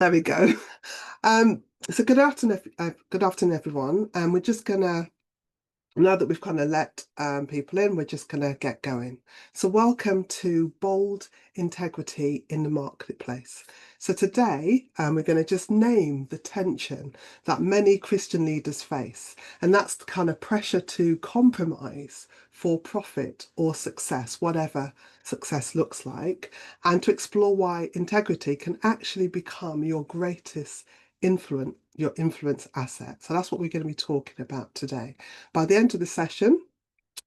There we go. So good afternoon, everyone. And we're just gonna, now that we've kind of let people in, we're just gonna get going. So welcome to Bold Integrity in the Marketplace. So today, we're going to just name the tension that many Christian leaders face, and that's the kind of pressure to compromise for profit or success, whatever success looks like, and to explore why integrity can actually become your greatest influence asset. So that's what we're going to be talking about today. By the end of the session,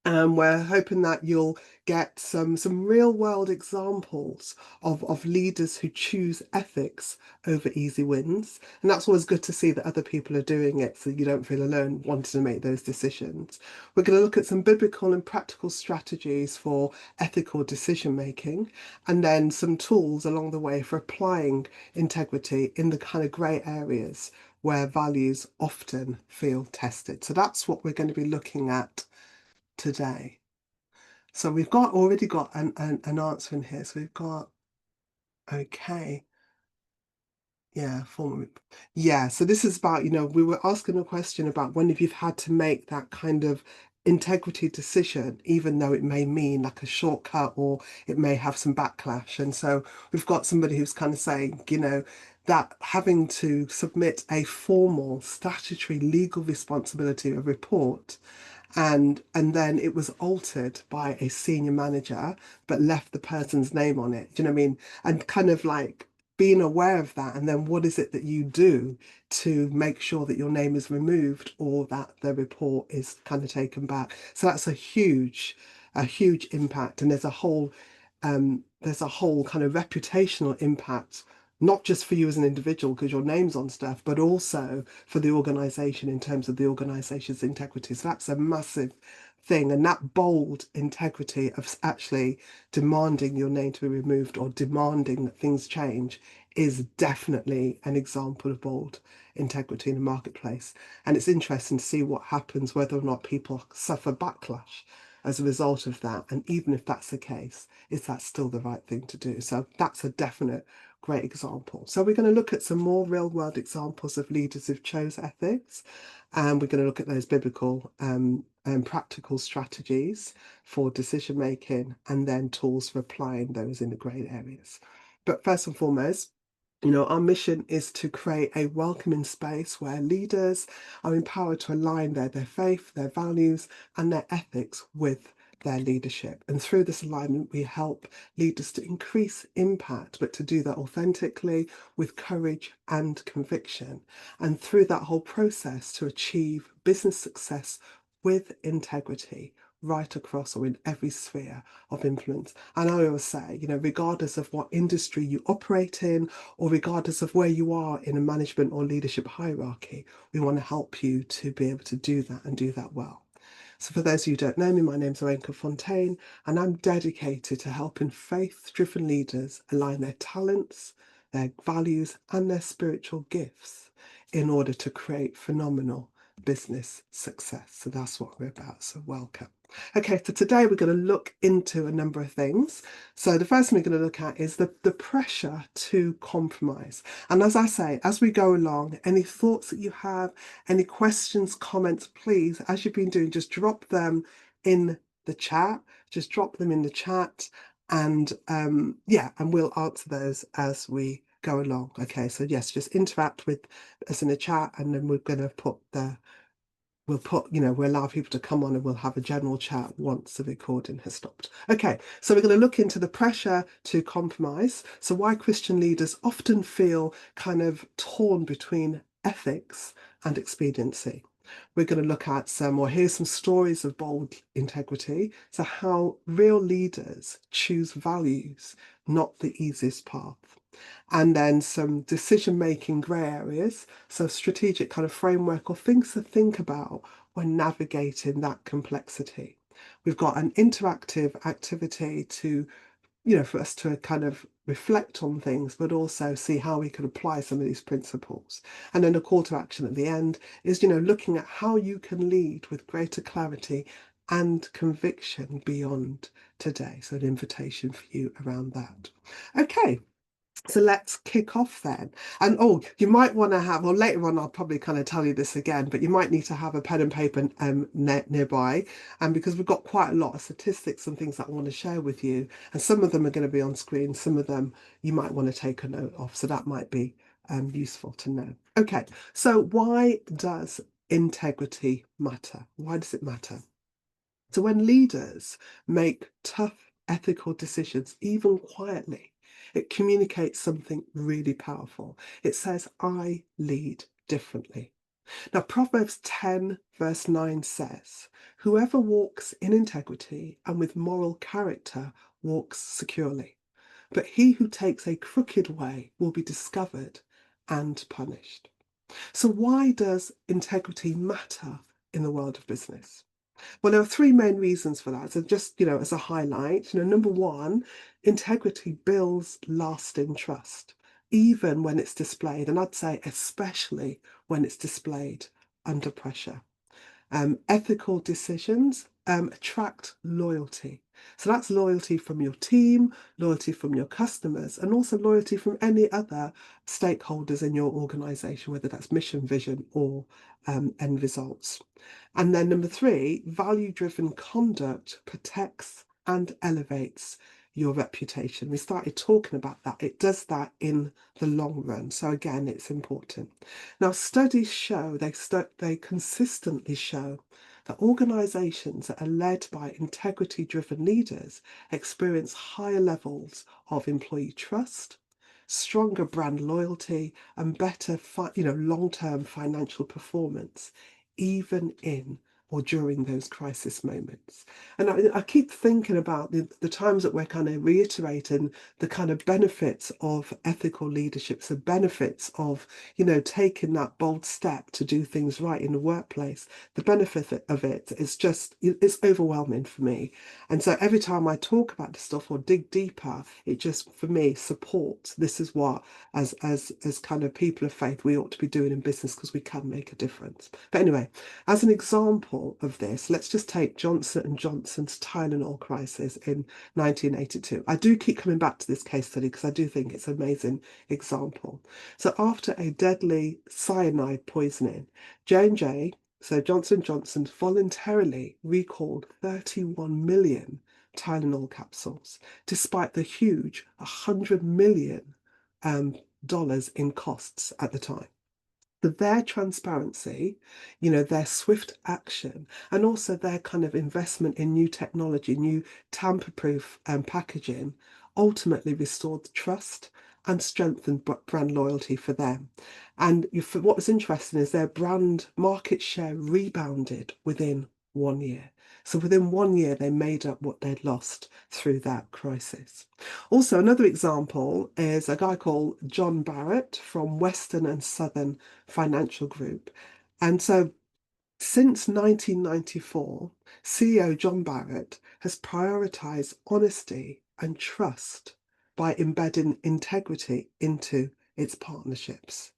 we're hoping that you'll get some real world examples of leaders who choose ethics over easy wins. And that's always good to see that other people are doing it so you don't feel alone wanting to make those decisions. We're going to look at some biblical and practical strategies for ethical decision making, and then some tools along the way for applying integrity in the kind of grey areas where values often feel tested. So that's what we're going to be looking at today. So we've already got an answer in here. So we've got, okay, yeah, yeah. So this is about, we were asking a question about when if you've had to make that kind of integrity decision, even though it may mean like a shortcut or it may have some backlash. And so we've got somebody who's kind of saying, that having to submit a formal statutory legal responsibility, a report, and then it was altered by a senior manager but left the person's name on it. Do you know what I mean? And kind of like being aware of that, and then what is it that you do to make sure that your name is removed or that the report is kind of taken back. So that's a huge impact, and there's a whole kind of reputational impact, not just for you as an individual because your name's on stuff, but also for the organization in terms of the organization's integrity. So that's a massive thing. And that bold integrity of actually demanding your name to be removed or demanding that things change is definitely an example of bold integrity in the marketplace. And it's interesting to see what happens, whether or not people suffer backlash as a result of that. And even if that's the case, is that still the right thing to do? So that's a definite great example. So we're going to look at some more real world examples of leaders who've chose ethics, and we're going to look at those biblical and practical strategies for decision making, and then tools for applying those in the grey areas. But first and foremost, our mission is to create a welcoming space where leaders are empowered to align their faith, their values, and their ethics with their leadership. And through this alignment, we help leaders to increase impact, but to do that authentically with courage and conviction. And through that whole process, to achieve business success with integrity right across or in every sphere of influence. And I always say, regardless of what industry you operate in, or regardless of where you are in a management or leadership hierarchy, we want to help you to be able to do that and do that well. So for those of you who don't know me, my name's Oenka Fontaine, and I'm dedicated to helping faith-driven leaders align their talents, their values, and their spiritual gifts in order to create phenomenal business success. So that's what we're about. So welcome. Okay, so today we're going to look into a number of things. So the first thing we're going to look at is the pressure to compromise. And as I say, as we go along, any thoughts that you have, any questions, comments, please, as you've been doing, just drop them in the chat. Just drop them in the chat. And yeah, and we'll answer those as we go along. Okay, so yes, just interact with us in the chat, and then we're going to we'll allow people to come on and we'll have a general chat once the recording has stopped. Okay, so we're going to look into the pressure to compromise. So why Christian leaders often feel kind of torn between ethics and expediency. We're going to look at hear some stories of bold integrity. So how real leaders choose values, not the easiest path. And then some decision-making grey areas, so strategic kind of framework or things to think about when navigating that complexity. We've got an interactive activity to, for us to kind of reflect on things, but also see how we could apply some of these principles. And then a call to action at the end is, looking at how you can lead with greater clarity and conviction beyond today. So an invitation for you around that. Okay. So let's kick off then. And oh, you might want to have, or later on, I'll probably kind of tell you this again, but you might need to have a pen and paper nearby. And because we've got quite a lot of statistics and things that I want to share with you, and some of them are going to be on screen, some of them you might want to take a note of. So that might be useful to know. Okay, so why does integrity matter? Why does it matter? So when leaders make tough ethical decisions, even quietly, it communicates something really powerful. It says, I lead differently. Now, Proverbs 10, verse 9 says, whoever walks in integrity and with moral character walks securely. But he who takes a crooked way will be discovered and punished. So why does integrity matter in the world of business? Well, there are three main reasons for that. So just, as a highlight, number one, integrity builds lasting trust, even when it's displayed. And I'd say especially when it's displayed under pressure. Ethical decisions attract loyalty. So that's loyalty from your team, loyalty from your customers, and also loyalty from any other stakeholders in your organization, whether that's mission, vision, or end results. And then number three, value-driven conduct protects and elevates your reputation. We started talking about that. It does that in the long run. So again, it's important. Now, studies show, they consistently show that organizations that are led by integrity-driven leaders experience higher levels of employee trust, stronger brand loyalty, and better, long-term financial performance, even in or during those crisis moments. And I keep thinking about the times that we're kind of reiterating the kind of benefits of ethical leadership, the benefits of, taking that bold step to do things right in the workplace. The benefit of it is just, it's overwhelming for me. And so every time I talk about this stuff or dig deeper, it just, for me, supports this is what, as kind of people of faith, we ought to be doing in business because we can make a difference. But anyway, as an example of this, let's just take Johnson & Johnson's Tylenol crisis in 1982. I do keep coming back to this case study because I do think it's an amazing example. So after a deadly cyanide poisoning, J&J, so Johnson & Johnson, voluntarily recalled 31 million Tylenol capsules, despite the huge $100 million dollars in costs at the time. But their transparency, their swift action, and also their kind of investment in new technology, new tamper-proof packaging, ultimately restored trust and strengthened brand loyalty for them. And what was interesting is their brand market share rebounded within 1 year. So within 1 year, they made up what they'd lost through that crisis. Also, another example is a guy called John Barrett from Western and Southern Financial Group. And so since 1994, CEO John Barrett has prioritized honesty and trust by embedding integrity into its partnerships.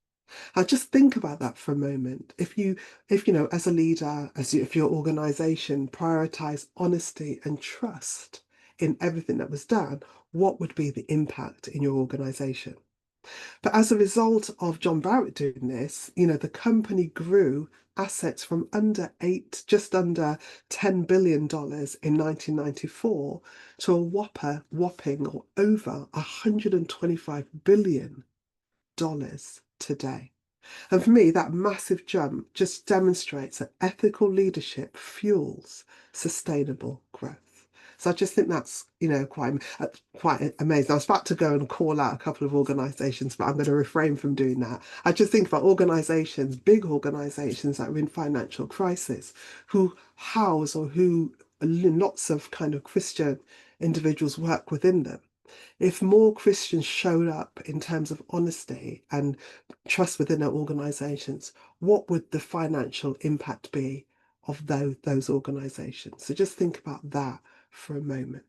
Now just think about that for a moment. If as a leader, if your organization prioritize honesty and trust in everything that was done, what would be the impact in your organization? But as a result of John Barrett doing this, the company grew assets from just under $10 billion in 1994 to a whopping or over $125 billion today. And for me, that massive jump just demonstrates that ethical leadership fuels sustainable growth. So I just think that's, quite amazing. I was about to go and call out a couple of organisations, but I'm going to refrain from doing that. I just think about organisations, big organisations that are in financial crisis, who house or who lots of kind of Christian individuals work within them. If more Christians showed up in terms of honesty and trust within their organizations, what would the financial impact be of those organizations? So just think about that for a moment.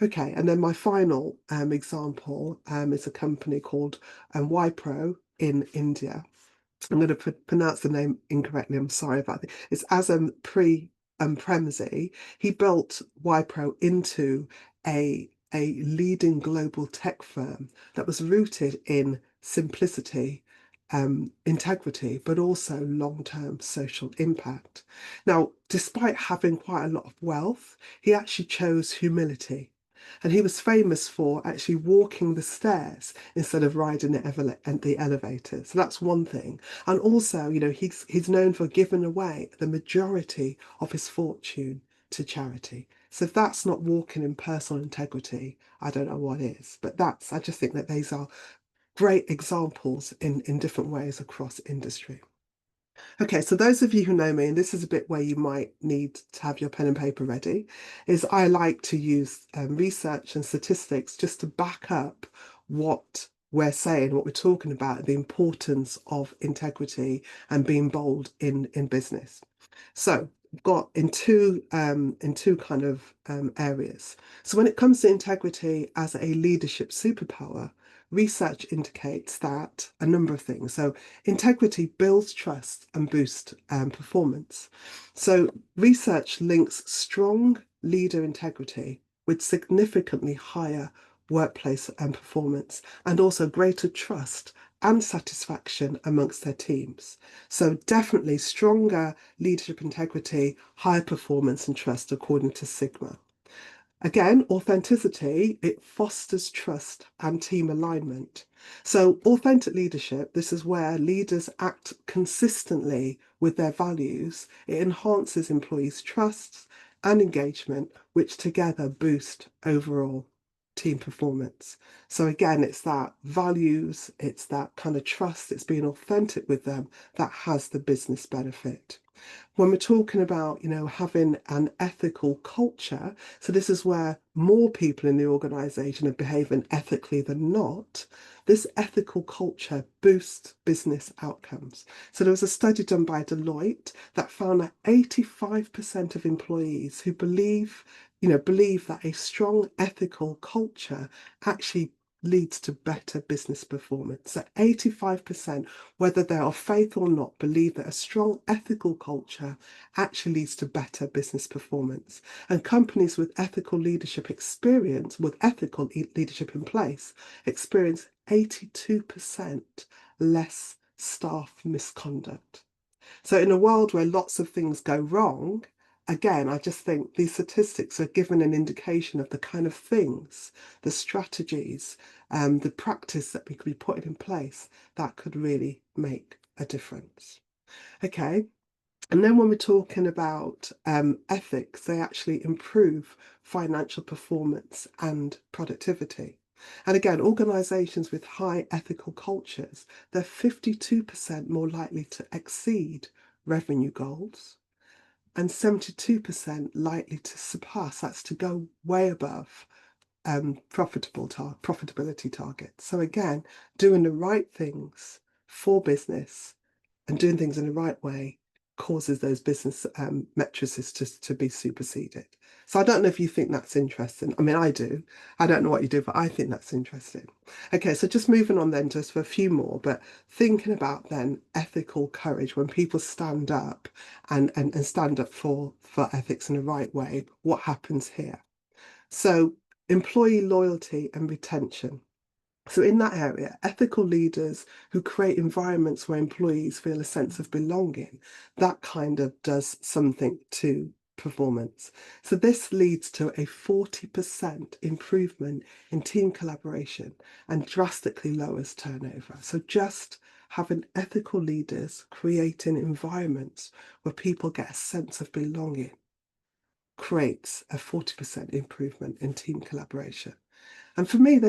Okay, and then my final example is a company called Wipro in India. I'm going to pronounce the name incorrectly. I'm sorry about it. It's Azam Premzi. He built Wipro into a a leading global tech firm that was rooted in simplicity, integrity, but also long-term social impact. Now, despite having quite a lot of wealth, he actually chose humility. And he was famous for actually walking the stairs instead of riding the elevator. So that's one thing. And also, he's known for giving away the majority of his fortune to charity. So if that's not walking in personal integrity, I don't know what is. But I just think that these are great examples in different ways across industry. Okay, so those of you who know me, and this is a bit where you might need to have your pen and paper ready, is I like to use research and statistics just to back up what we're saying, what we're talking about, the importance of integrity and being bold in business. So we've got in two kind of areas. So when it comes to integrity as a leadership superpower, research indicates that a number of things. So integrity builds trust and boosts performance. So research links strong leader integrity with significantly higher workplace and performance, and also greater trust and satisfaction amongst their teams. So definitely stronger leadership integrity, higher performance and trust according to Sigma. Again, authenticity, it fosters trust and team alignment. So authentic leadership, this is where leaders act consistently with their values. It enhances employees' trust and engagement, which together boost overall team performance. So again, it's that values, it's that kind of trust, it's being authentic with them that has the business benefit. When we're talking about, having an ethical culture, so this is where more people in the organization are behaving ethically than not, this ethical culture boosts business outcomes. So there was a study done by Deloitte that found that 85% of employees who believe that a strong ethical culture actually leads to better business performance. So 85%, whether they're of faith or not, believe that a strong ethical culture actually leads to better business performance. And companies with ethical leadership experience, with ethical leadership in place, experience 82% less staff misconduct. So in a world where lots of things go wrong, again, I just think these statistics are given an indication of the kind of things, the strategies, the practice that we could be putting in place that could really make a difference. Okay. And then when we're talking about ethics, they actually improve financial performance and productivity. And again, organizations with high ethical cultures, they're 52% more likely to exceed revenue goals and 72% likely to surpass, that's to go way above profitability targets. So again, doing the right things for business and doing things in the right way causes those business matrices to be superseded. So I don't know if you think that's interesting. I mean, I do. I don't know what you do, but I think that's interesting. Okay, so just moving on then just for a few more, but thinking about then ethical courage when people stand up and stand up for ethics in the right way, what happens here? So employee loyalty and retention. So in that area, ethical leaders who create environments where employees feel a sense of belonging, that kind of does something to performance. So this leads to a 40% improvement in team collaboration and drastically lowers turnover. So just having ethical leaders creating environments where people get a sense of belonging creates a 40% improvement in team collaboration. And for me,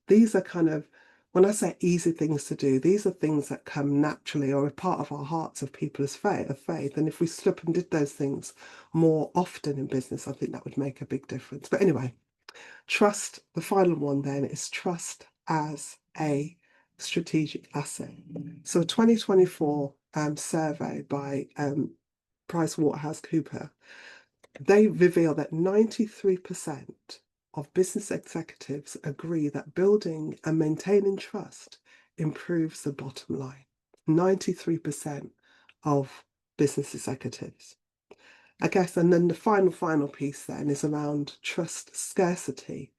these are kind of, when I say easy things to do, these are things that come naturally or are part of our hearts of people of faith. And if we stood up and did those things more often in business, I think that would make a big difference. But anyway, trust, the final one then is trust as a strategic asset. So a 2024 survey by PricewaterhouseCoopers, they reveal that 93% of business executives agree that building and maintaining trust improves the bottom line. 93% of business executives. I guess, and then the final piece then is around trust scarcity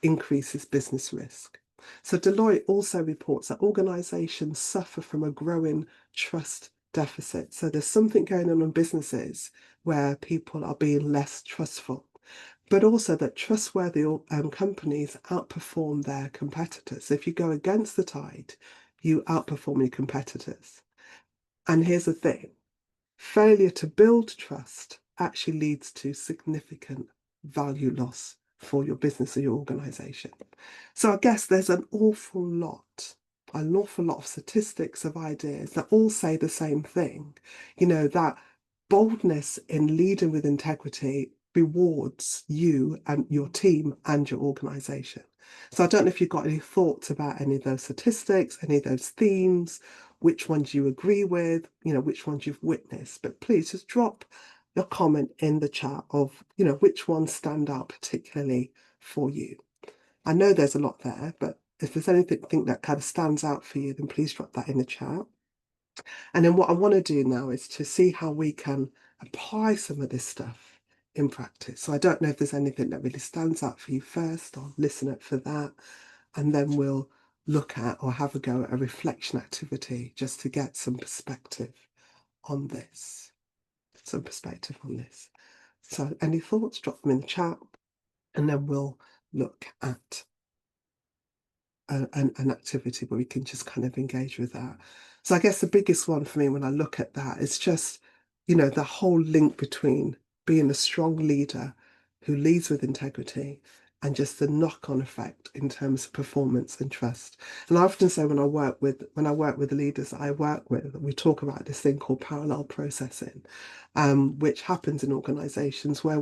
increases business risk. So Deloitte also reports that organizations suffer from a growing trust deficit. So there's something going on in businesses where people are being less trustful, but also that trustworthy companies outperform their competitors. If you go against the tide, you outperform your competitors. And here's the thing, failure to build trust actually leads to significant value loss for your business or your organization. So I guess there's an awful lot of statistics, of ideas that all say the same thing. That boldness in leading with integrity rewards you and your team and your organization. So I don't know if you've got any thoughts about any of those statistics, any of those themes, which ones you agree with, which ones you've witnessed, but please just drop your comment in the chat of, which ones stand out particularly for you. I know there's a lot there, but if there's anything that kind of stands out for you, then please drop that in the chat. And then what I want to do now is to see how we can apply some of this stuff in practice. So I don't know if there's anything that really stands out for you first. I'll listen up for that. And then we'll look at or have a go at a reflection activity just to get some perspective on this. So any thoughts, drop them in the chat, and then we'll look at an activity where we can just kind of engage with that. So I guess the biggest one for me when I look at that is just, the whole link between being a strong leader who leads with integrity and just the knock-on effect in terms of performance and trust. And I often say when I work with the leaders that I work with, we talk about this thing called parallel processing, which happens in organizations where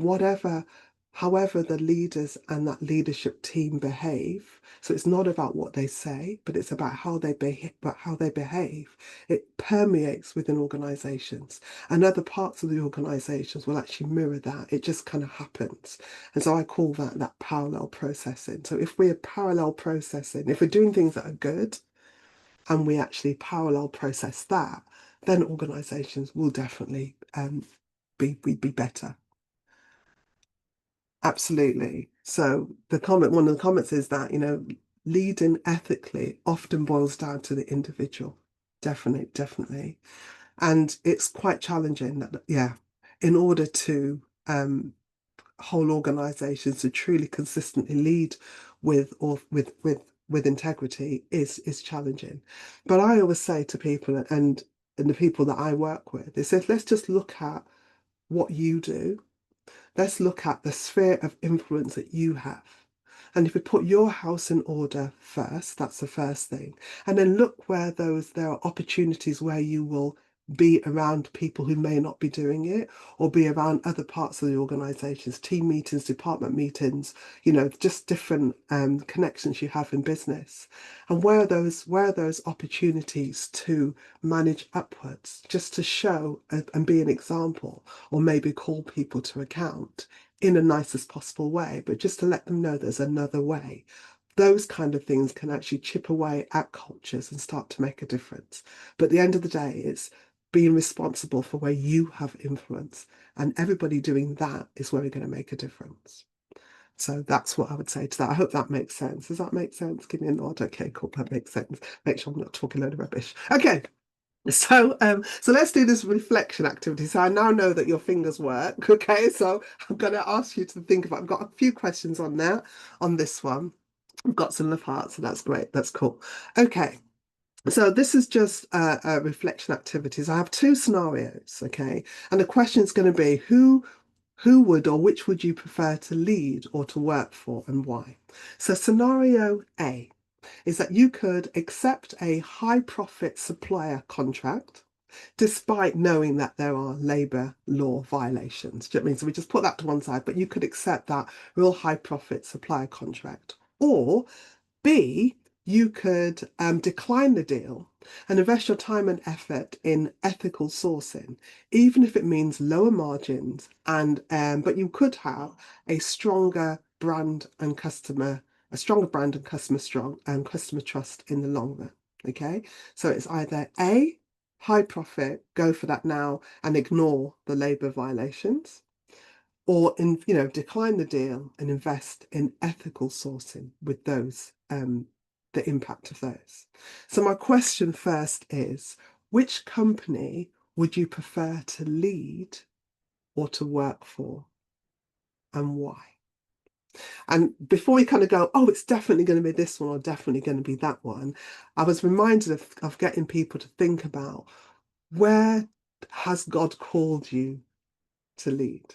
however the leaders and that leadership team behave. So it's not about what they say, but it's about how they behave. It permeates within organizations, and other parts of the organizations will actually mirror that. It just kind of happens. And so I call that parallel processing. So if we're parallel processing, if we're doing things that are good and we actually parallel process that, then organizations will definitely be better. Absolutely. So one of the comments is that, leading ethically often boils down to the individual. Definitely. And it's quite challenging that, in order to whole organizations to truly consistently lead with integrity is challenging. But I always say to people and the people that I work with, they said, let's just look at what you do. Let's look at the sphere of influence that you have. And if you put your house in order first, that's the first thing. And then look where there are opportunities where you will be around people who may not be doing it, or be around other parts of the organizations, team meetings, department meetings, just different connections you have in business. And where are those opportunities to manage upwards, just to show and be an example, or maybe call people to account in the nicest possible way, but just to let them know there's another way. Those kind of things can actually chip away at cultures and start to make a difference. But at the end of the day, it's being responsible for where you have influence, and everybody doing that is where we're going to make a difference. So that's what I would say to that. I hope that makes sense. Does that make sense? Give me a nod. Okay, cool. That makes sense. Make sure I'm not talking a load of rubbish. Okay. So let's do this reflection activity. So I now know that your fingers work. Okay, so I'm going to ask you to think about. I've got a few questions on there on this one. I've got some love hearts, so that's great. That's cool. Okay. So this is just a reflection activities. I have two scenarios, okay? And the question is going to be who would or which would you prefer to lead or to work for, and why? So scenario A is that you could accept a high profit supplier contract despite knowing that there are labour law violations. Do you know what I mean? So we just put that to one side, but you could accept that real high profit supplier contract. Or B, you could decline the deal and invest your time and effort in ethical sourcing, even if it means lower margins, and but you could have a stronger brand and customer trust in the long run. Okay, so it's either A, high profit, go for that now and ignore the labour violations, or decline the deal and invest in ethical sourcing with those, the impact of those. So my question first is, which company would you prefer to lead or to work for, and why? And before we kind of go, oh, it's definitely going to be this one or definitely going to be that one, I was reminded of getting people to think about, where has God called you to lead?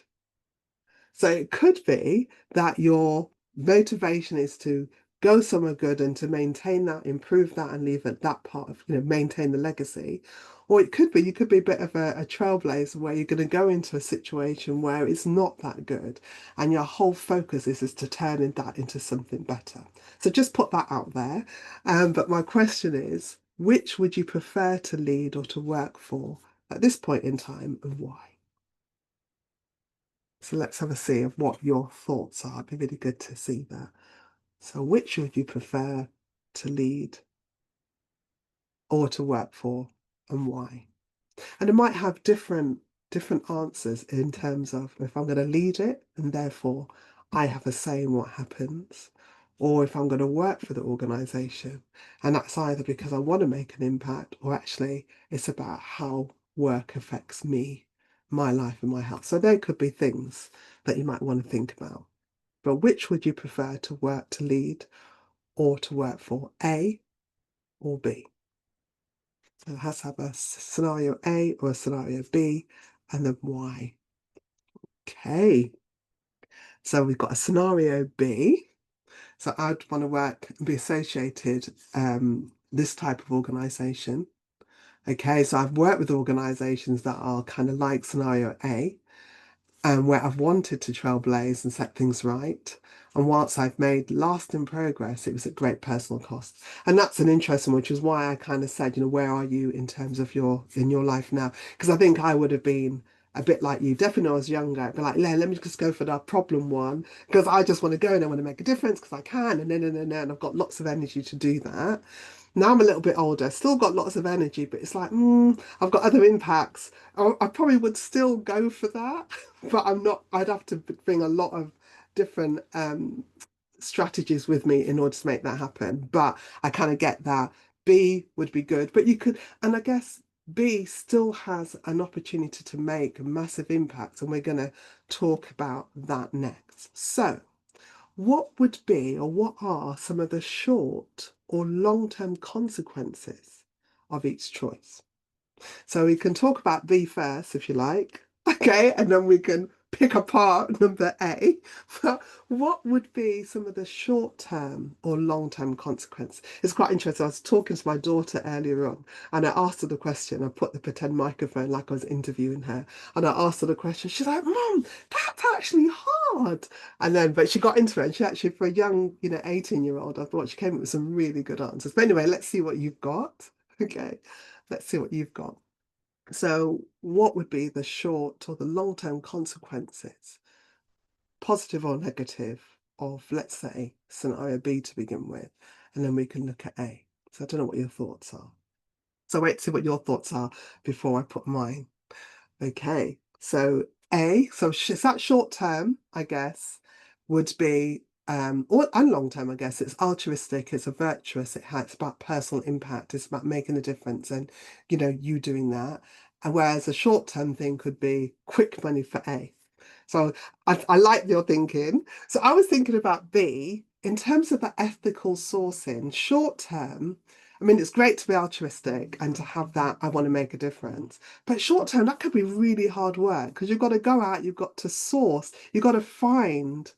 So it could be that your motivation is to go somewhere good and to maintain that, improve that, and leave it that part of, maintain the legacy. Or it could be you could be a bit of a trailblazer where you're going to go into a situation where it's not that good, and your whole focus is to turn that into something better. So just put that out there. But my question is, which would you prefer to lead or to work for at this point in time, and why? So let's have a see of what your thoughts are. It'd be really good to see that. So which would you prefer to lead or to work for, and why? And it might have different answers in terms of, if I'm going to lead it and therefore I have a say in what happens, or if I'm going to work for the organization, and that's either because I want to make an impact, or actually it's about how work affects me, my life and my health. So there could be things that you might want to think about. But which would you prefer to work to lead or to work for, A or B? So it has to have a scenario A or a scenario B, and then why. Okay, so we've got a scenario B. So I'd want to work and be associated this type of organization. Okay, so I've worked with organizations that are kind of like scenario A, and where I've wanted to trailblaze and set things right. And whilst I've made lasting progress, it was at great personal cost. And that's an interesting, which is why I kind of said, where are you in terms of in your life now? Because I think I would have been a bit like you. Definitely when I was younger, I'd be like, let me just go for that problem one, because I just want to go and I want to make a difference because I can, and I've got lots of energy to do that. Now I'm a little bit older, still got lots of energy, but it's like, I've got other impacts. I probably would still go for that, but I'm not, I'd have to bring a lot of different strategies with me in order to make that happen. But I kind of get that B would be good, but you could, and I guess B still has an opportunity to make a massive impact, and we're going to talk about that next. So, what would be, or what are some of the short or long-term consequences of each choice? So we can talk about B first, if you like. Okay, and then we can pick apart number A. But what would be some of the short-term or long-term consequence? It's quite interesting. I was talking to my daughter earlier on, and I asked her the question. I put the pretend microphone like I was interviewing her, and I asked her the question. She's like, "Mom, that's actually hard." And then, but she got into it, and she actually, for a young, 18-year-old, I thought she came up with some really good answers. But anyway, let's see what you've got. Okay, let's see what you've got. So, what would be the short or the long-term consequences, positive or negative, of, let's say, scenario B to begin with, and then we can look at A. So, I don't know what your thoughts are. So, wait to see what your thoughts are before I put mine. Okay, so A, so is that short term, I guess, would be, or and long term, I guess, it's altruistic, it's a virtuous, it's about personal impact, it's about making a difference, and you doing that. And whereas a short term thing could be quick money for A. So I like your thinking. So I was thinking about B in terms of the ethical sourcing, short term. I mean, it's great to be altruistic and to have that, I want to make a difference. But short term, that could be really hard work because you've got to go out, you've got to source, you've got to find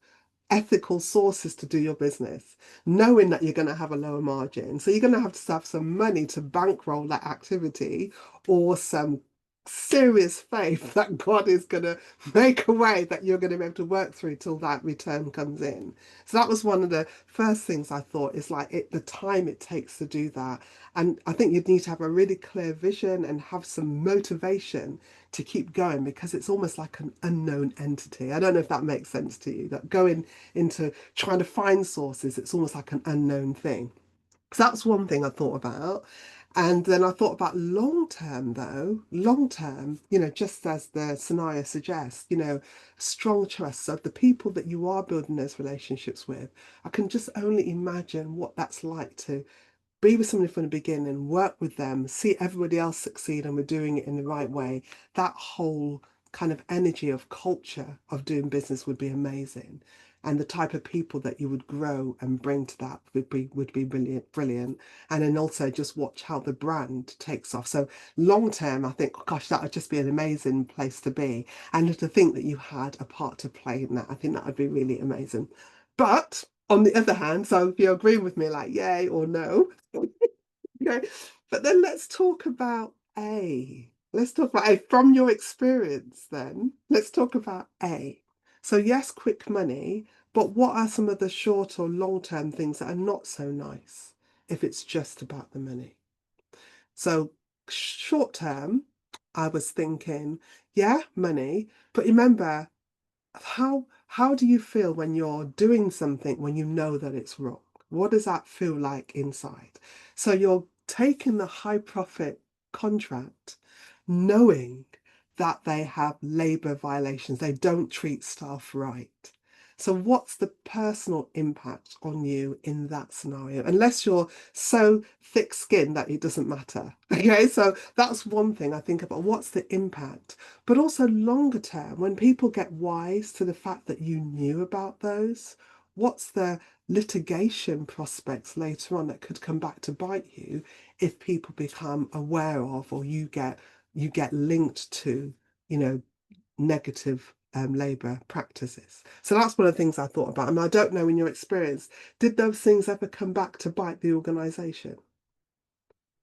ethical sources to do your business, knowing that you're going to have a lower margin. So you're going to have some money to bankroll that activity, or some serious faith that God is going to make a way that you're going to be able to work through till that return comes in. So that was one of the first things I thought, is like the time it takes to do that. And I think you'd need to have a really clear vision and have some motivation to keep going, because it's almost like an unknown entity. I don't know if that makes sense to you, that going into trying to find sources, it's almost like an unknown thing. So that's one thing I thought about. And then I thought about long term, though, long term, just as the scenario suggests, strong trust. So the people that you are building those relationships with, I can just only imagine what that's like to be with somebody from the beginning, work with them, see everybody else succeed, and we're doing it in the right way. That whole kind of energy of culture of doing business would be amazing. And the type of people that you would grow and bring to that would be brilliant, brilliant. And then also just watch how the brand takes off. So long term, I think, gosh, that would just be an amazing place to be. And to think that you had a part to play in that, I think that would be really amazing. But on the other hand, so if you agree with me, like yay or no, okay. But then let's talk about A. Let's talk about A from your experience then. Let's talk about A. So yes, quick money, but what are some of the short or long-term things that are not so nice if it's just about the money? So short term, I was thinking, yeah, money, but remember, how do you feel when you're doing something when you know that it's wrong? What does that feel like inside? So you're taking the high profit contract knowing that they have labor violations, they don't treat staff right. So what's the personal impact on you in that scenario? Unless you're so thick-skinned that it doesn't matter. Okay, so that's one thing I think about. What's the impact? But also longer term, when people get wise to the fact that you knew about those, what's the litigation prospects later on that could come back to bite you if people become aware of, or you get linked to, you know, negative labour practices. So that's one of the things I thought about. And I don't know, in your experience, did those things ever come back to bite the organisation?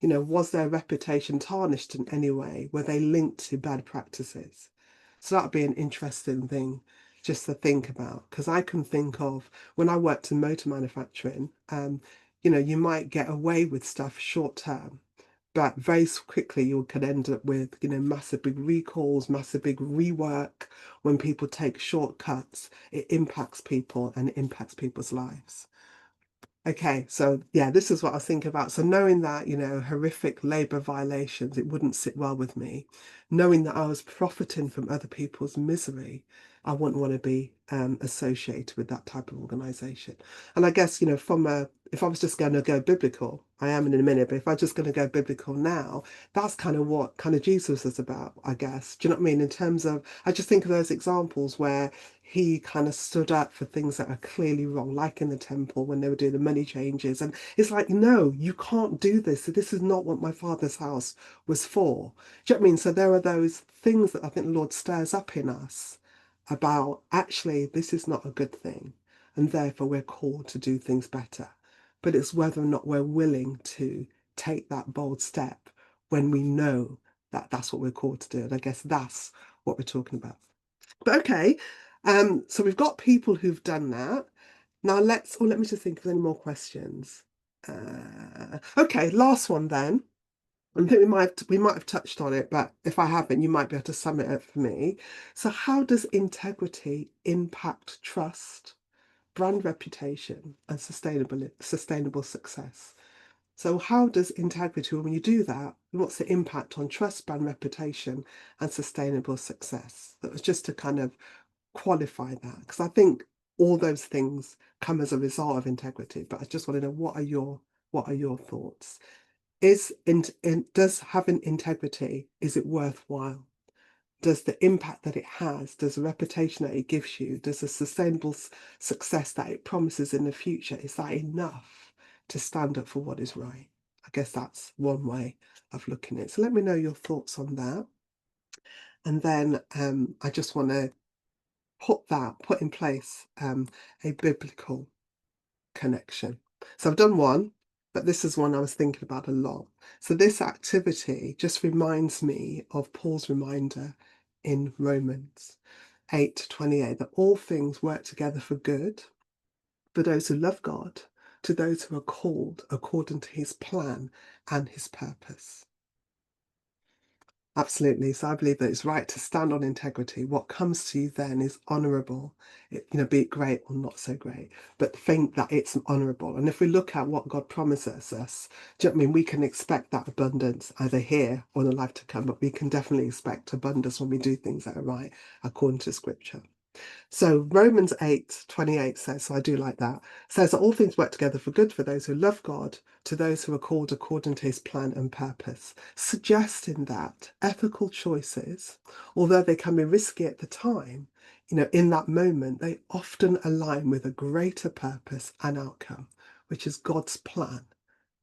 Was their reputation tarnished in any way? Were they linked to bad practices? So that'd be an interesting thing just to think about. Because I can think of when I worked in motor manufacturing, you might get away with stuff short term, but very quickly you could end up with, massive big recalls, massive big rework. When people take shortcuts, it impacts people and it impacts people's lives. Okay, so yeah, this is what I was thinking about. So knowing that, horrific labour violations, it wouldn't sit well with me. Knowing that I was profiting from other people's misery, I wouldn't want to be associated with that type of organisation. And I guess, if I was just going to go biblical, I am in a minute, but if I'm just going to go biblical now, that's kind of what kind of Jesus is about, I guess. Do you know what I mean? In terms of, I just think of those examples where he kind of stood up for things that are clearly wrong, like in the temple when they were doing the money changes. And it's like, no, you can't do this. This is not what my father's house was for. Do you know what I mean? So there are those things that I think the Lord stirs up in us about, actually, this is not a good thing. And therefore we're called to do things better. But it's whether or not we're willing to take that bold step when we know that that's what we're called to do. And I guess that's what we're talking about. But okay, so we've got people who've done that. Now let me just think of any more questions. Okay, last one then. I think we might have touched on it, but if I haven't, you might be able to sum it up for me. So how does integrity impact trust, brand reputation, and sustainable success? So how does integrity, when you do that, what's the impact on trust, brand reputation, and sustainable success? That was just to kind of qualify that, because I think all those things come as a result of integrity. But I just want to know, what are your thoughts? Does having integrity, is it worthwhile? Does the impact that it has, does the reputation that it gives you, does the sustainable success that it promises in the future, is that enough to stand up for what is right? I guess that's one way of looking at it. So let me know your thoughts on that. And then I just want to put in place a biblical connection. So I've done one, but this is one I was thinking about a lot. So this activity just reminds me of Paul's reminder in Romans 8:28, that all things work together for good for those who love God, to those who are called according to his plan and his purpose. Absolutely. So I believe that it's right to stand on integrity. What comes to you then is honourable. Be it great or not so great, but think that it's honourable. And if we look at what God promises us, do you know what I mean? We can expect that abundance either here or in the life to come, but we can definitely expect abundance when we do things that are right according to Scripture. So Romans 8:28 says, so I do like that, says that all things work together for good for those who love God, to those who are called according to his plan and purpose, suggesting that ethical choices, although they can be risky at the time, in that moment, they often align with a greater purpose and outcome, which is God's plan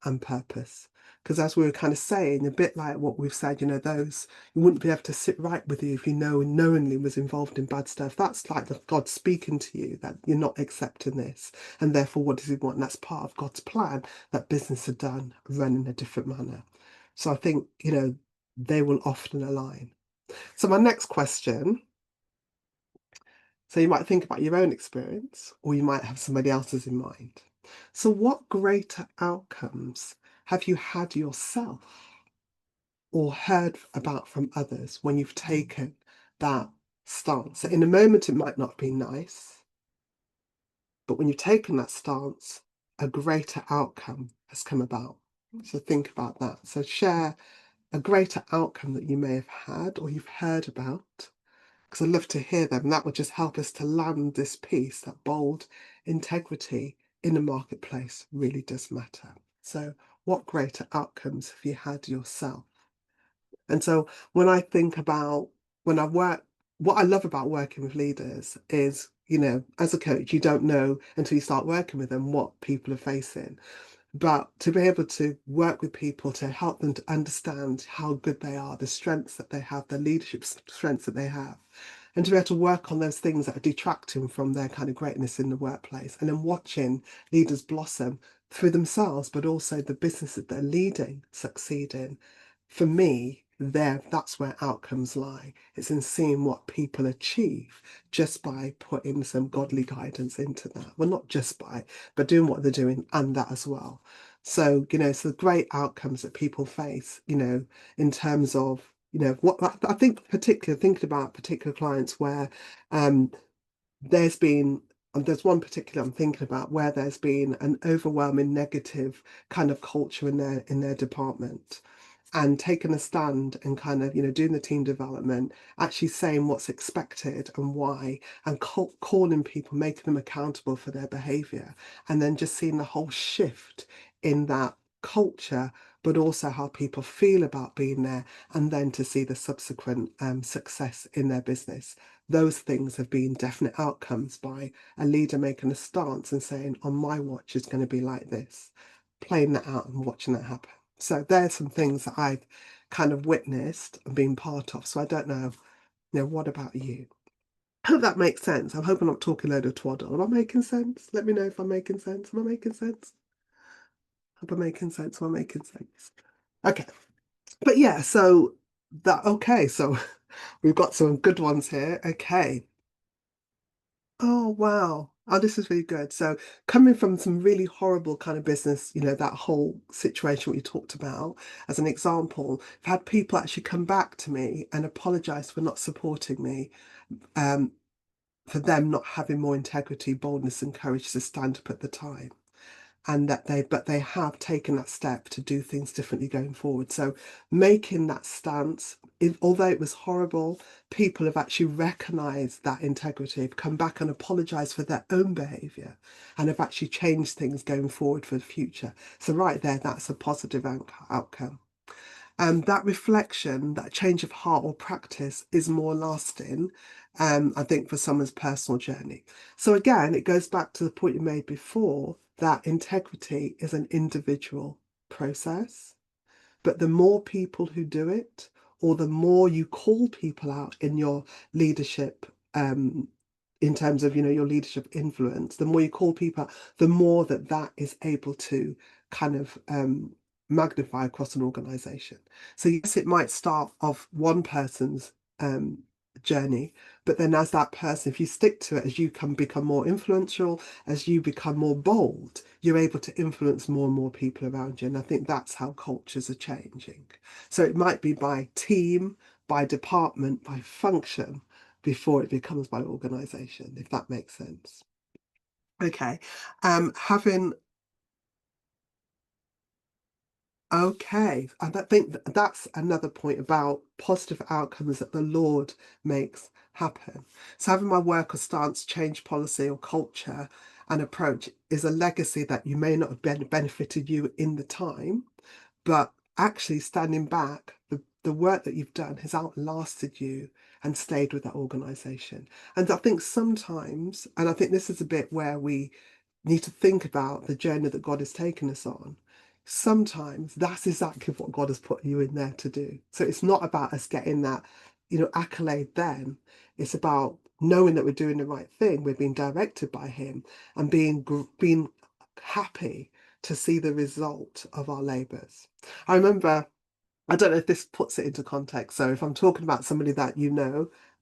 and purpose. Because as we were kind of saying, a bit like what we've said, those you wouldn't be able to sit right with you if you knowingly was involved in bad stuff. That's like God speaking to you that you're not accepting this. And therefore, what does he want? And that's part of God's plan, that business are done, run in a different manner. So I think, they will often align. So my next question, so you might think about your own experience, or you might have somebody else's in mind. So what greater outcomes have you had yourself or heard about from others when you've taken that stance? So in a moment, it might not be nice, but when you've taken that stance, a greater outcome has come about. So think about that. So share a greater outcome that you may have had or you've heard about, because I'd love to hear them. That would just help us to land this piece that bold integrity in the marketplace really does matter. So what greater outcomes have you had yourself? And so when I think about when I work, what I love about working with leaders is, as a coach, you don't know until you start working with them what people are facing. But to be able to work with people to help them to understand how good they are, the strengths that they have, the leadership strengths that they have, and to be able to work on those things that are detracting from their kind of greatness in the workplace, and then watching leaders blossom through themselves, but also the business that they're leading, succeeding. For me, that's where outcomes lie. It's in seeing what people achieve just by putting some godly guidance into that. Well, not just by, but doing what they're doing and that as well. So, so the great outcomes that people face, in terms of, what I think, particularly thinking about particular clients where there's been, and there's one particular I'm thinking about where there's been an overwhelming negative kind of culture in their department, and taking a stand and kind of doing the team development, actually saying what's expected and why, and calling people, making them accountable for their behavior, and then just seeing the whole shift in that culture, but also how people feel about being there, and then to see the subsequent success in their business. Those things have been definite outcomes by a leader making a stance and saying, on my watch is going to be like this, playing that out and watching that happen. So there's some things that I've kind of witnessed and been part of. So I don't know, what about you? I hope that makes sense. I'm hoping I'm not talking a load of twaddle. Am I making sense? Let me know if I'm making sense. Am I making sense? Hope I'm making sense. Am I making sense? Okay. But yeah, so we've got some good ones here. Okay. Oh, wow. Oh, this is really good. So, coming from some really horrible kind of business, that whole situation we talked about, as an example, I've had people actually come back to me and apologize for not supporting me, um, for them not having more integrity, boldness, and courage to stand up at the time. And but they have taken that step to do things differently going forward. So making that stance, although it was horrible, people have actually recognized that integrity, have come back and apologized for their own behavior, and have actually changed things going forward for the future. So right there, that's a positive outcome. That reflection, that change of heart or practice is more lasting, I think, for someone's personal journey. So again, it goes back to the point you made before, that integrity is an individual process, but the more people who do it, or the more you call people out in your leadership, in terms of your leadership influence, the more you call people out, the more that is able to kind of magnify across an organization. So yes, it might start off one person's journey. But then as that person, if you stick to it, as you can become more influential, as you become more bold, you're able to influence more and more people around you. And I think that's how cultures are changing. So it might be by team, by department, by function, before it becomes by organization, if that makes sense. Okay. Having Okay, and I think that's another point about positive outcomes that the Lord makes happen. So having my work or stance change policy or culture and approach is a legacy that you may not have benefited you in the time, but actually standing back, the work that you've done has outlasted you and stayed with that organization. And I think sometimes, and I think this is a bit where we need to think about the journey that God has taken us on. Sometimes that's exactly what God has put you in there to do. So it's not about us getting that, accolade then. It's about knowing that we're doing the right thing. We're being directed by Him and being happy to see the result of our labours. I remember, I don't know if this puts it into context. So if I'm talking about somebody that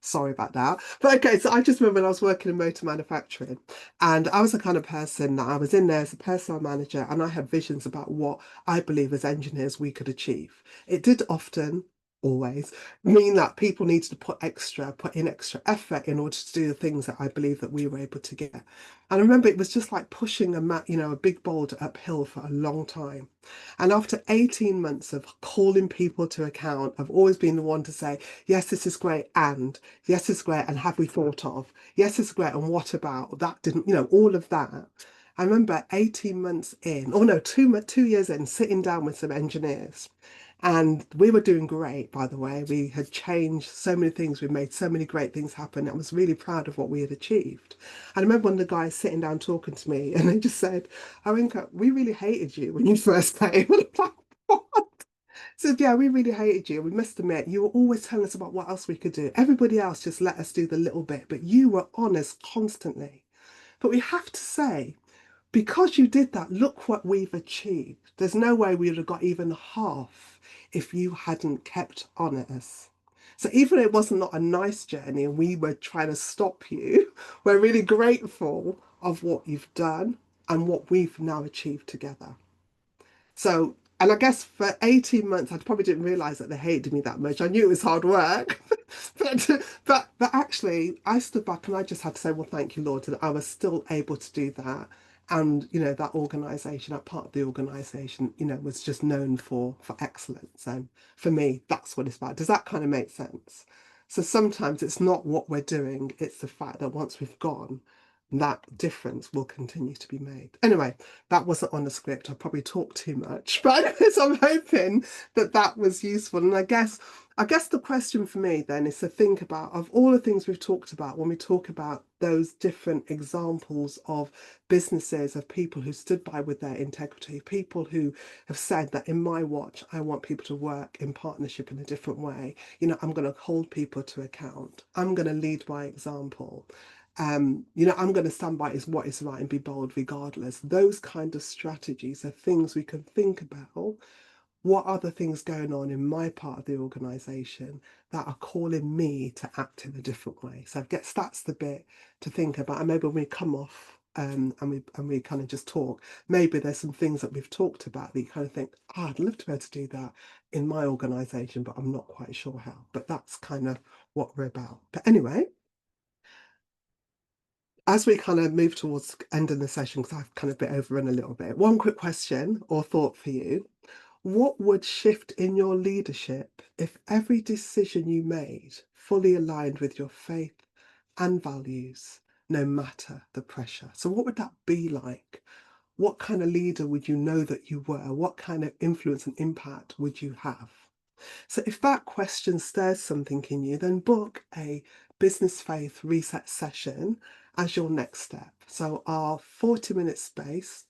sorry about that. But okay, so I just remember when I was working in motor manufacturing, and I was the kind of person that I was in there as a personnel manager, and I had visions about what I believe as engineers we could achieve. It did often, always, mean that people needed to put in extra effort in order to do the things that I believe that we were able to get. And I remember it was just like pushing a big boulder uphill for a long time. And after 18 months of calling people to account, I've always been the one to say, yes, this is great, and yes, it's great, and have we thought of? Yes, it's great, and what about? That didn't, all of that. I remember 18 months in, or no, 2 years in, sitting down with some engineers. And we were doing great, by the way. We had changed so many things. We made so many great things happen. I was really proud of what we had achieved. And I remember one of the guys sitting down talking to me, and they just said, Arinka, we really hated you when you first came. And I'm like, what? So yeah, we really hated you. We must admit, you were always telling us about what else we could do. Everybody else just let us do the little bit, but you were on us constantly. But we have to say, because you did that, look what we've achieved. There's no way we would have got even half if you hadn't kept on at us. So even though it wasn't not a nice journey and we were trying to stop you, we're really grateful of what you've done and what we've now achieved together. So, and I guess for 18 months, I probably didn't realize that they hated me that much. I knew it was hard work. but actually, I stood back and I just had to say, well, thank you, Lord, that I was still able to do that. And, that organization, that part of the organization, was just known for excellence. And for me, that's what it's about. Does that kind of make sense? So sometimes it's not what we're doing, it's the fact that once we've gone, that difference will continue to be made. Anyway, that wasn't on the script. I probably talked too much, but I'm hoping that that was useful. And I guess the question for me then is to think about, of all the things we've talked about, when we talk about those different examples of businesses, of people who stood by with their integrity, people who have said that in my watch, I want people to work in partnership in a different way. I'm going to hold people to account. I'm going to lead by example. I'm going to stand by is what is right and be bold regardless. Those kind of strategies are things we can think about. What are the things going on in my part of the organization that are calling me to act in a different way? So I guess that's the bit to think about. And maybe when we come off and we kind of just talk, maybe there's some things that we've talked about that you kind of think, oh, I'd love to be able to do that in my organization, but I'm not quite sure how. But that's kind of what we're about. But anyway, as we kind of move towards ending the session, because I've kind of been overrun a little bit, one quick question or thought for you. What would shift in your leadership if every decision you made fully aligned with your faith and values, no matter the pressure? So, what would that be like? What kind of leader would you know that you were? What kind of influence and impact would you have? So if that question stirs something in you, then book a business faith reset session as your next step. So our 40-minute space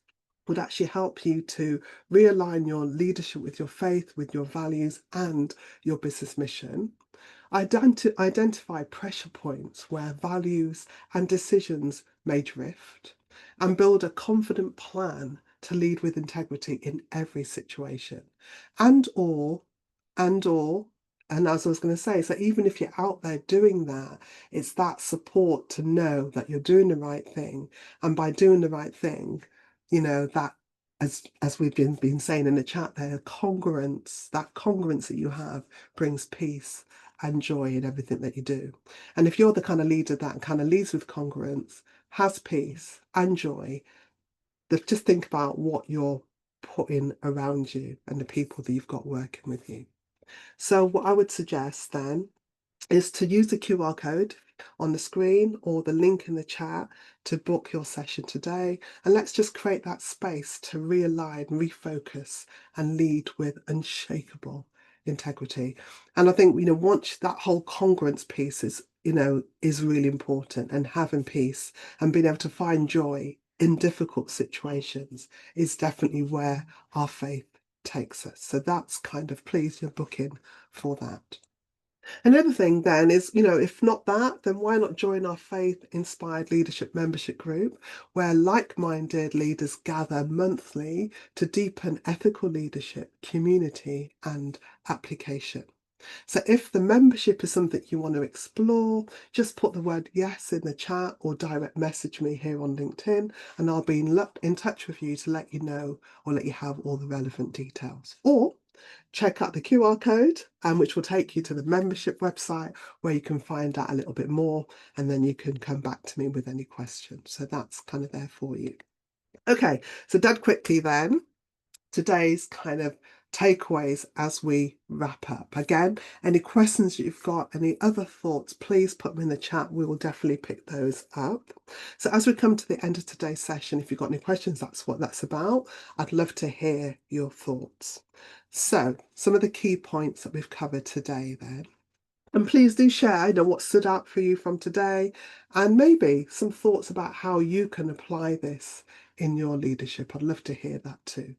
would actually help you to realign your leadership with your faith, with your values, and your business mission. Identify pressure points where values and decisions may drift, and build a confident plan to lead with integrity in every situation. And or And as I was going to say, so even if you're out there doing that, it's that support to know that you're doing the right thing. And by doing the right thing, that as we've been saying in the chat there, congruence, that congruence that you have brings peace and joy in everything that you do. And if you're the kind of leader that kind of leads with congruence, has peace and joy, just think about what you're putting around you and the people that you've got working with you. So what I would suggest then is to use the QR code on the screen or the link in the chat to book your session today. And let's just create that space to realign, refocus, and lead with unshakable integrity. And I think, once that whole congruence piece is really important, and having peace and being able to find joy in difficult situations is definitely where our faith takes us. So that's kind of, please, you're booking for that. Another thing then is, if not that, then why not join our faith inspired leadership membership group, where like-minded leaders gather monthly to deepen ethical leadership, community, and application. So if the membership is something you want to explore, just put the word yes in the chat or direct message me here on LinkedIn, and I'll be in touch with you to let you know or let you have all the relevant details. Or check out the QR code, which will take you to the membership website where you can find out a little bit more, and then you can come back to me with any questions. So that's kind of there for you. Okay, so dead quickly then, today's kind of takeaways as we wrap up. Again, any questions you've got, any other thoughts, please put them in the chat. We will definitely pick those up. So as we come to the end of today's session, if you've got any questions, that's what that's about. I'd love to hear your thoughts. So some of the key points that we've covered today then. And please do share, what stood out for you from today, and maybe some thoughts about how you can apply this in your leadership. I'd love to hear that too.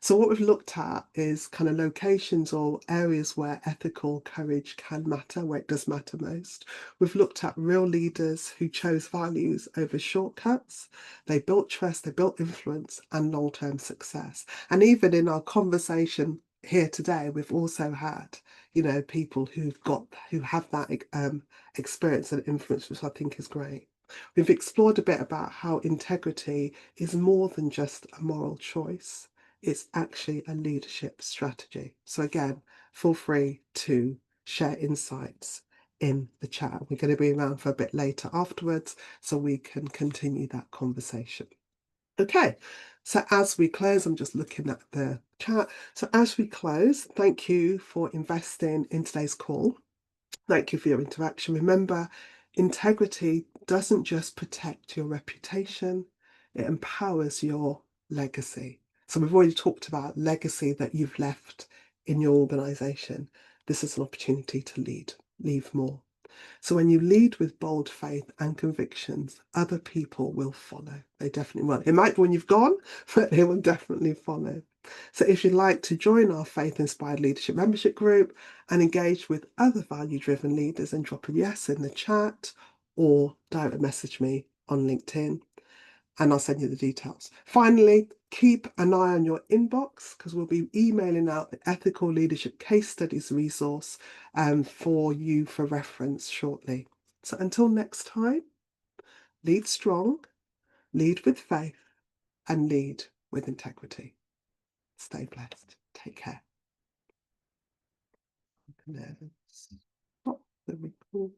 So what we've looked at is kind of locations or areas where ethical courage can matter, where it does matter most. We've looked at real leaders who chose values over shortcuts. They built trust, they built influence and long-term success. And even in our conversation here today, we've also had people who have that experience and influence, which I think is great. We've explored a bit about how integrity is more than just a moral choice. It's actually a leadership strategy. So again, feel free to share insights in the chat. We're going to be around for a bit later afterwards, so we can continue that conversation. Okay, so as we close, I'm just looking at the chat. So as we close, thank you for investing in today's call. Thank you for your interaction. Remember, integrity doesn't just protect your reputation, it empowers your legacy. So we've already talked about legacy that you've left in your organisation. This is an opportunity to leave more. So when you lead with bold faith and convictions, other people will follow. They definitely will. It might be when you've gone, but they will definitely follow. So if you'd like to join our Faith Inspired Leadership Membership Group and engage with other value-driven leaders, and drop a yes in the chat or direct message me on LinkedIn, and I'll send you the details. Finally, keep an eye on your inbox, because we'll be emailing out the Ethical Leadership Case Studies resource for you for reference shortly. So until next time, lead strong, lead with faith, and lead with integrity. Stay blessed. Take care. Stop the record.